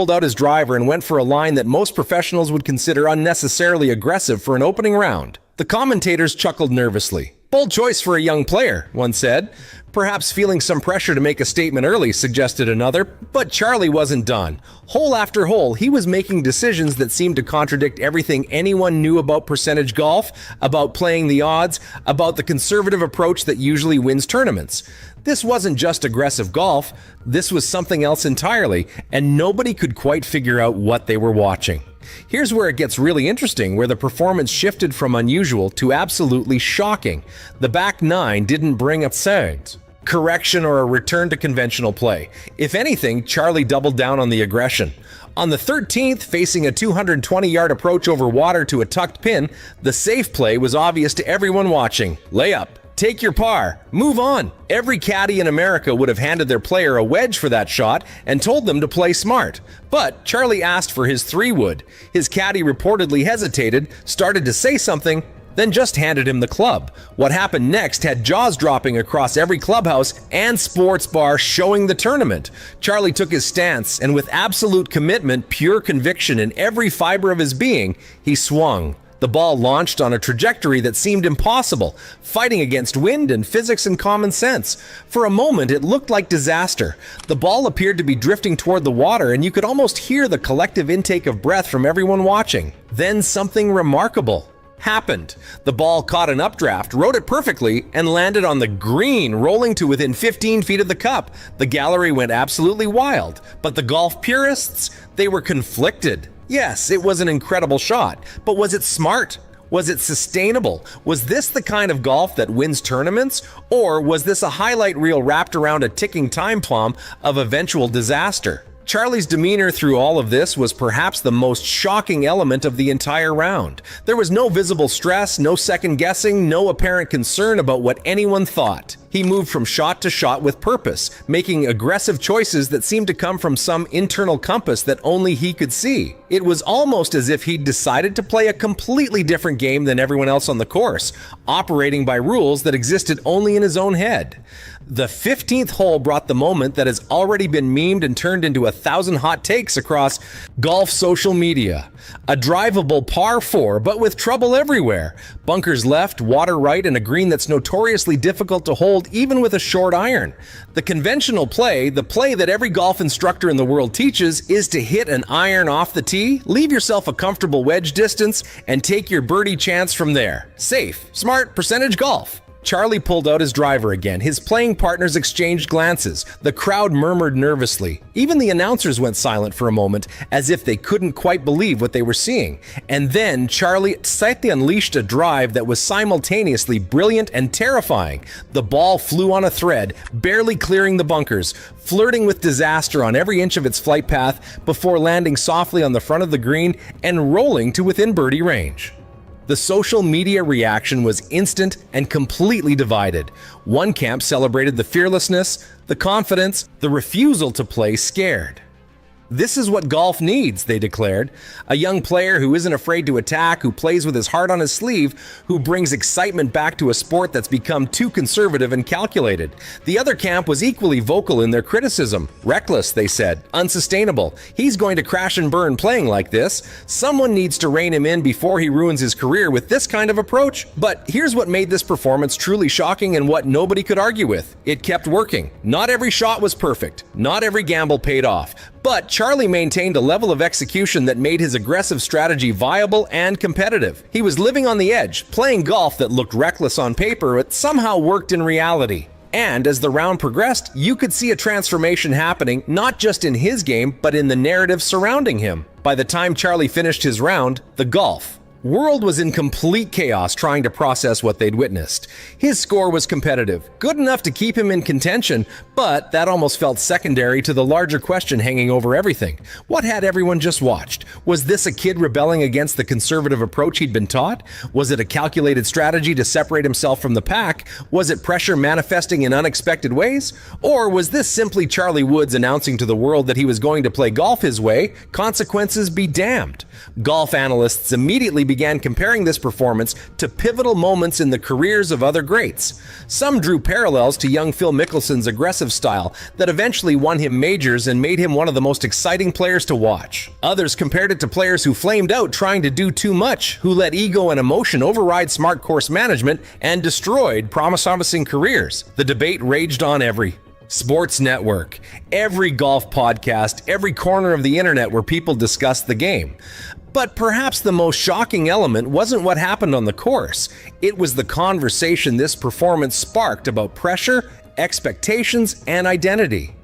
pulled out his driver and went for a line that most professionals would consider unnecessarily aggressive for an opening round. The commentators chuckled nervously. "Bold choice for a young player," one said. "Perhaps feeling some pressure to make a statement early," suggested another. But Charlie wasn't done. Hole after hole, he was making decisions that seemed to contradict everything anyone knew about percentage golf, about playing the odds, about the conservative approach that usually wins tournaments. This wasn't just aggressive golf, this was something else entirely, and nobody could quite figure out what they were watching. Here's where it gets really interesting, where the performance shifted from unusual to absolutely shocking. The back nine didn't bring a sound, correction, or a return to conventional play. If anything, Charlie doubled down on the aggression. On the 13th, facing a 220-yard approach over water to a tucked pin, the safe play was obvious to everyone watching. Layup. Take your par. Move on. Every caddy in America would have handed their player a wedge for that shot and told them to play smart. But Charlie asked for his 3-wood. His caddy reportedly hesitated, started to say something, then just handed him the club. What happened next had jaws dropping across every clubhouse and sports bar showing the tournament. Charlie took his stance, and with absolute commitment, pure conviction in every fiber of his being, he swung. The ball launched on a trajectory that seemed impossible, fighting against wind and physics and common sense. For a moment, it looked like disaster. The ball appeared to be drifting toward the water, and you could almost hear the collective intake of breath from everyone watching. Then something remarkable happened. The ball caught an updraft, rode it perfectly, and landed on the green, rolling to within 15 feet of the cup. The gallery went absolutely wild, but the golf purists, they were conflicted. Yes, it was an incredible shot, but was it smart? Was it sustainable? Was this the kind of golf that wins tournaments? Or was this a highlight reel wrapped around a ticking time bomb of eventual disaster? Charlie's demeanor through all of this was perhaps the most shocking element of the entire round. There was no visible stress, no second guessing, no apparent concern about what anyone thought. He moved from shot to shot with purpose, making aggressive choices that seemed to come from some internal compass that only he could see. It was almost as if he'd decided to play a completely different game than everyone else on the course, operating by rules that existed only in his own head. The 15th hole brought the moment that has already been memed and turned into 1,000 hot takes across golf social media. A drivable par 4, but with trouble everywhere. Bunkers left, water right, and a green that's notoriously difficult to hold even with a short iron. The conventional play, the play that every golf instructor in the world teaches, is to hit an iron off the tee, leave yourself a comfortable wedge distance, and take your birdie chance from there. Safe, smart, percentage golf. Charlie pulled out his driver again. His playing partners exchanged glances. The crowd murmured nervously. Even the announcers went silent for a moment, as if they couldn't quite believe what they were seeing. And then Charlie slightly unleashed a drive that was simultaneously brilliant and terrifying. The ball flew on a thread, barely clearing the bunkers, flirting with disaster on every inch of its flight path before landing softly on the front of the green and rolling to within birdie range. The social media reaction was instant and completely divided. One camp celebrated the fearlessness, the confidence, the refusal to play scared. "This is what golf needs," they declared. "A young player who isn't afraid to attack, who plays with his heart on his sleeve, who brings excitement back to a sport that's become too conservative and calculated." The other camp was equally vocal in their criticism. "Reckless," they said. "Unsustainable. He's going to crash and burn playing like this. Someone needs to rein him in before he ruins his career with this kind of approach." But here's what made this performance truly shocking and what nobody could argue with. It kept working. Not every shot was perfect. Not every gamble paid off. But Charlie maintained a level of execution that made his aggressive strategy viable and competitive. He was living on the edge, playing golf that looked reckless on paper but somehow worked in reality. And as the round progressed, you could see a transformation happening not just in his game, but in the narrative surrounding him. By the time Charlie finished his round, the golf world was in complete chaos trying to process what they'd witnessed. His score was competitive, good enough to keep him in contention, but that almost felt secondary to the larger question hanging over everything. What had everyone just watched? Was this a kid rebelling against the conservative approach he'd been taught? Was it a calculated strategy to separate himself from the pack? Was it pressure manifesting in unexpected ways? Or was this simply Charlie Woods announcing to the world that he was going to play golf his way, consequences be damned? Golf analysts immediately began comparing this performance to pivotal moments in the careers of other greats. Some drew parallels to young Phil Mickelson's aggressive style that eventually won him majors and made him one of the most exciting players to watch. Others compared it to players who flamed out trying to do too much, who let ego and emotion override smart course management and destroyed promising careers. The debate raged on every sports network, every golf podcast, every corner of the internet where people discussed the game. But perhaps the most shocking element wasn't what happened on the course. It was the conversation this performance sparked about pressure, expectations, and identity.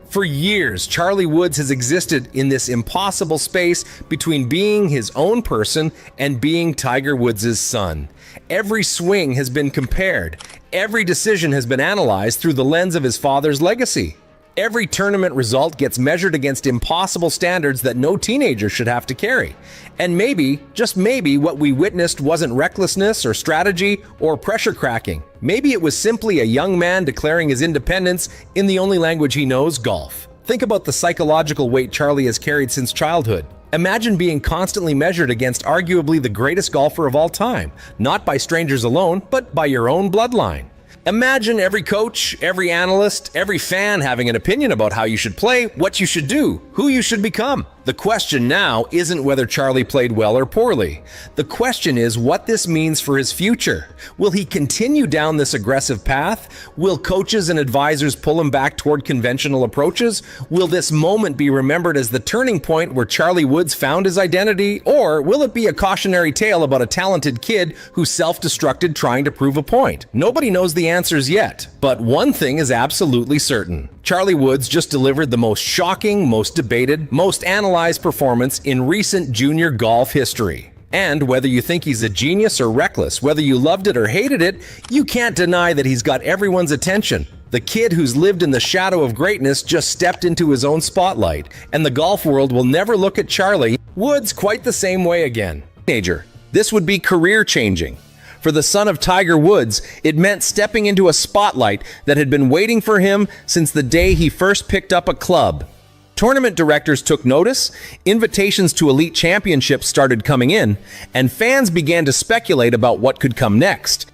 For years, Charlie Woods has existed in this impossible space between being his own person and being Tiger Woods' son. Every swing has been compared. Every decision has been analyzed through the lens of his father's legacy. Every tournament result gets measured against impossible standards that no teenager should have to carry. And maybe, just maybe, what we witnessed wasn't recklessness or strategy or pressure cracking. Maybe it was simply a young man declaring his independence in the only language he knows, golf. Think about the psychological weight Charlie has carried since childhood. Imagine being constantly measured against arguably the greatest golfer of all time, not by strangers alone, but by your own bloodline. Imagine every coach, every analyst, every fan having an opinion about how you should play, what you should do, who you should become. The question now isn't whether Charlie played well or poorly. The question is what this means for his future. Will he continue down this aggressive path? Will coaches and advisors pull him back toward conventional approaches? Will this moment be remembered as the turning point where Charlie Woods found his identity? Or will it be a cautionary tale about a talented kid who self-destructed trying to prove a point? Nobody knows the answers yet, but one thing is absolutely certain. Charlie Woods just delivered the most shocking, most debated, most analyzed performance in recent junior golf history. And whether you think he's a genius or reckless, whether you loved it or hated it, you can't deny that he's got everyone's attention. The kid who's lived in the shadow of greatness just stepped into his own spotlight, and the golf world will never look at Charlie Woods quite the same way again. Teenager, this would be career-changing. For the son of Tiger Woods, it meant stepping into a spotlight that had been waiting for him since the day he first picked up a club. Tournament directors took notice, invitations to elite championships started coming in, and fans began to speculate about what could come next.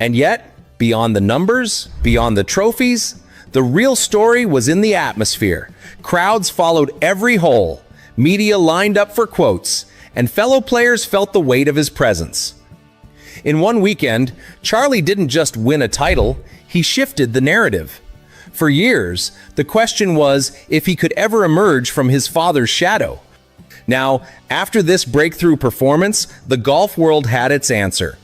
And yet, beyond the numbers, beyond the trophies, the real story was in the atmosphere. Crowds followed every hole, media lined up for quotes, and fellow players felt the weight of his presence. In one weekend, Charlie didn't just win a title, he shifted the narrative. For years, the question was if he could ever emerge from his father's shadow. Now, after this breakthrough performance, the golf world had its answer.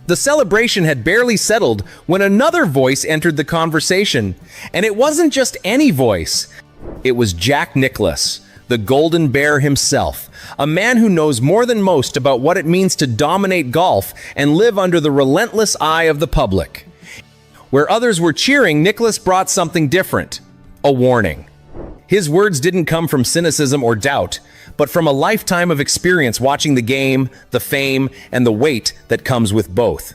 The celebration had barely settled when another voice entered the conversation. And it wasn't just any voice. It was Jack Nicklaus, the Golden Bear himself, a man who knows more than most about what it means to dominate golf and live under the relentless eye of the public. Where others were cheering, Nicklaus brought something different, a warning. His words didn't come from cynicism or doubt, but from a lifetime of experience watching the game, the fame, and the weight that comes with both.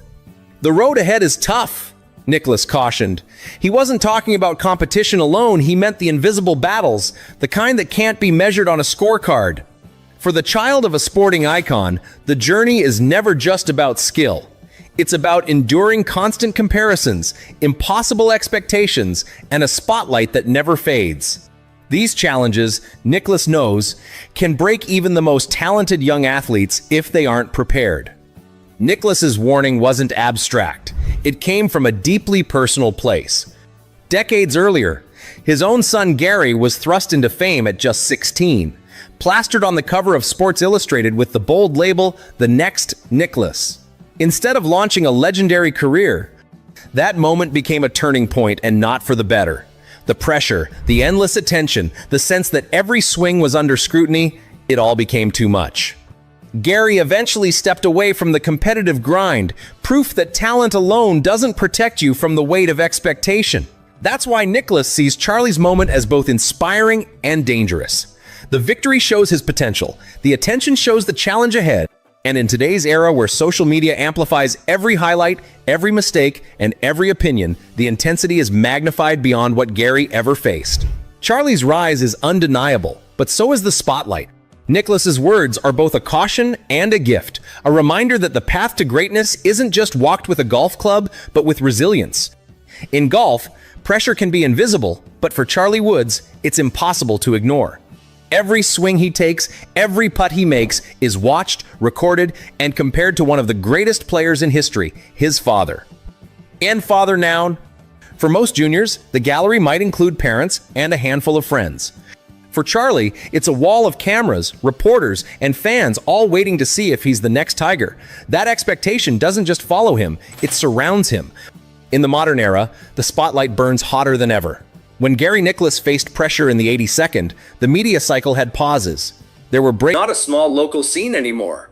The road ahead is tough, Nicklaus cautioned. He wasn't talking about competition alone, he meant the invisible battles, the kind that can't be measured on a scorecard. For the child of a sporting icon, the journey is never just about skill. It's about enduring constant comparisons, impossible expectations, and a spotlight that never fades. These challenges, Nicklaus knows, can break even the most talented young athletes if they aren't prepared. Nicklaus's warning wasn't abstract. It came from a deeply personal place. Decades earlier, his own son Gary was thrust into fame at just 16, plastered on the cover of Sports Illustrated with the bold label, "The Next Nicklaus." Instead of launching a legendary career, that moment became a turning point, and not for the better. The pressure, the endless attention, the sense that every swing was under scrutiny, it all became too much. Gary eventually stepped away from the competitive grind, proof that talent alone doesn't protect you from the weight of expectation. That's why Nicklaus sees Charlie's moment as both inspiring and dangerous. The victory shows his potential, the attention shows the challenge ahead, and in today's era where social media amplifies every highlight, every mistake, and every opinion, the intensity is magnified beyond what Gary ever faced. Charlie's rise is undeniable, but so is the spotlight. Nicklaus's words are both a caution and a gift, A reminder that the path to greatness isn't just walked with a golf club, but with resilience. In golf, pressure can be invisible, but for Charlie Woods, it's impossible to ignore. Every swing he takes, every putt he makes is watched, recorded, and compared to one of the greatest players in history, his father. And father noun? For most juniors, the gallery might include parents and a handful of friends. For Charlie, it's a wall of cameras, reporters, and fans all waiting to see if he's the next Tiger. That expectation doesn't just follow him, it surrounds him. In the modern era, the spotlight burns hotter than ever. When Gary Nicklaus faced pressure in the 82nd, the media cycle had pauses. There were breaks. Not a small local scene anymore.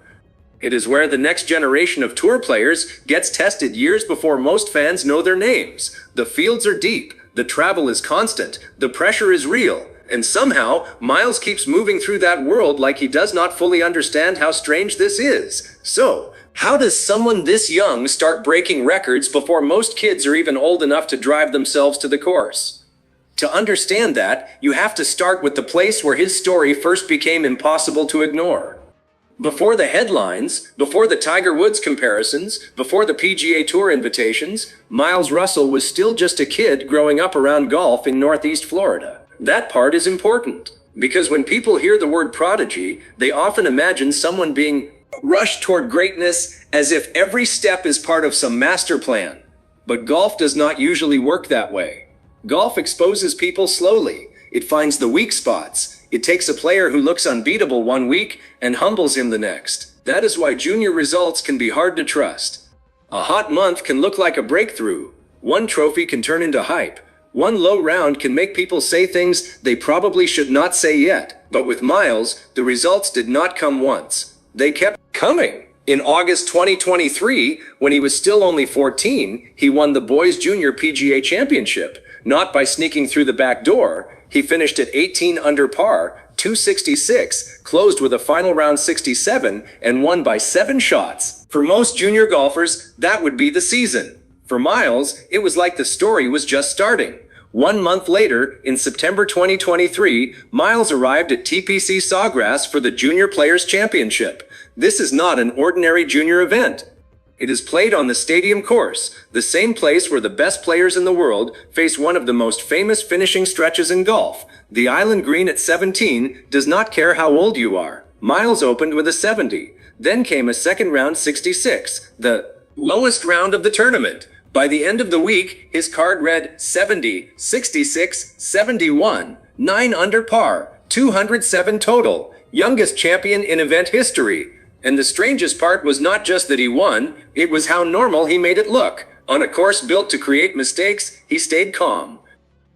It is where the next generation of tour players gets tested years before most fans know their names. The fields are deep, the travel is constant, the pressure is real, and somehow Miles keeps moving through that world like he does not fully understand how strange this is. So, how does someone this young start breaking records before most kids are even old enough to drive themselves to the course? To understand that, you have to start with the place where his story first became impossible to ignore. Before the headlines, before the Tiger Woods comparisons, before the PGA Tour invitations, Miles Russell was still just a kid growing up around golf in Northeast Florida. That part is important, because when people hear the word prodigy, they often imagine someone being rushed toward greatness as if every step is part of some master plan. But golf does not usually work that way. Golf exposes people slowly. It finds the weak spots. It takes a player who looks unbeatable one week and humbles him the next. That is why junior results can be hard to trust. A hot month can look like a breakthrough. One trophy can turn into hype. One low round can make people say things they probably should not say yet. But with Miles, the results did not come once. They kept coming. In August 2023, when he was still only 14, he won the Boys Junior PGA Championship. Not by sneaking through the back door. He finished at 18 under par, 266, closed with a final round 67, and won by 7 shots. For most junior golfers, that would be the season. For Miles, it was like the story was just starting. 1 month later, in September 2023, Miles arrived at TPC Sawgrass for the Junior Players Championship. This is not an ordinary junior event. It is played on the stadium course, the same place where the best players in the world face one of the most famous finishing stretches in golf. The Island Green at 17 does not care how old you are. Miles opened with a 70. Then came a second round 66, the lowest round of the tournament. By the end of the week, his card read 70, 66, 71, 9 under par, 207 total, youngest champion in event history. And the strangest part was not just that he won, it was how normal he made it look. On a course built to create mistakes, he stayed calm.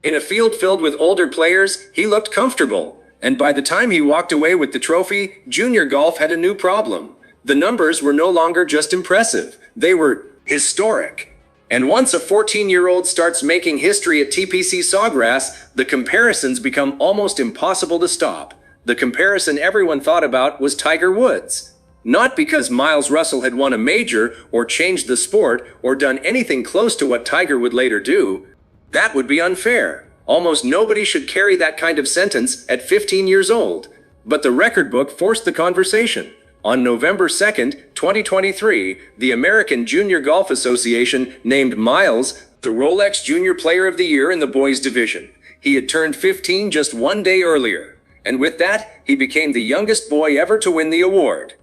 In a field filled with older players, he looked comfortable. And by the time he walked away with the trophy, junior golf had a new problem. The numbers were no longer just impressive, they were historic. And once a 14-year-old starts making history at TPC Sawgrass, the comparisons become almost impossible to stop. The comparison everyone thought about was Tiger Woods. Not because Miles Russell had won a major, or changed the sport, or done anything close to what Tiger would later do. That would be unfair. Almost nobody should carry that kind of sentence at 15 years old. But the record book forced the conversation. On November 2nd, 2023, the American Junior Golf Association named Miles the Rolex Junior Player of the Year in the boys division. He had turned 15 just 1 day earlier. And with that, he became the youngest boy ever to win the award.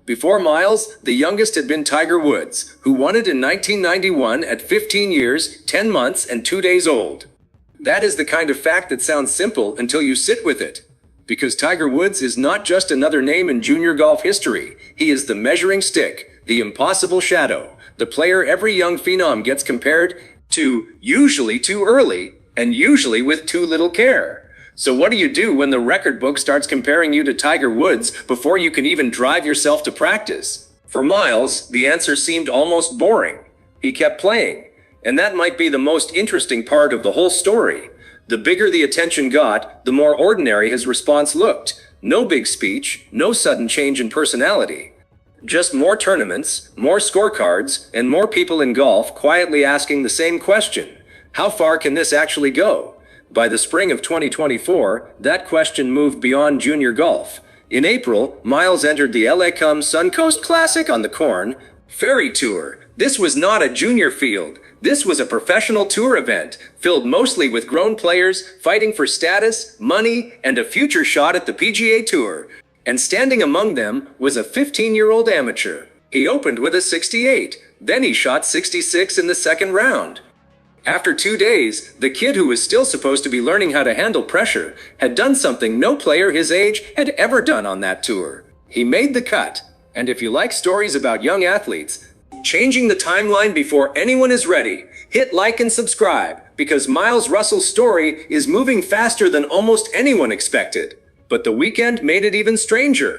Before Miles, the youngest had been Tiger Woods, who won it in 1991 at 15 years, 10 months, and 2 days old. That is the kind of fact that sounds simple until you sit with it. Because Tiger Woods is not just another name in junior golf history. He is the measuring stick, the impossible shadow, the player every young phenom gets compared to, usually too early, and usually with too little care. So what do you do when the record book starts comparing you to Tiger Woods before you can even drive yourself to practice? For Miles, the answer seemed almost boring. He kept playing. And that might be the most interesting part of the whole story. The bigger the attention got, the more ordinary his response looked. No big speech, no sudden change in personality. Just more tournaments, more scorecards, and more people in golf quietly asking the same question. How far can this actually go? By the spring of 2024, that question moved beyond junior golf. In April, Miles entered the LA Cum Suncoast Classic on the Corn Ferry Tour. This was not a junior field. This was a professional tour event, filled mostly with grown players fighting for status, money, and a future shot at the PGA Tour. And standing among them was a 15-year-old amateur. He opened with a 68, then he shot 66 in the second round. After 2 days, the kid who was still supposed to be learning how to handle pressure had done something no player his age had ever done on that tour. He made the cut. And if you like stories about young athletes, changing the timeline before anyone is ready, hit like and subscribe, because Miles Russell's story is moving faster than almost anyone expected. But the weekend made it even stranger.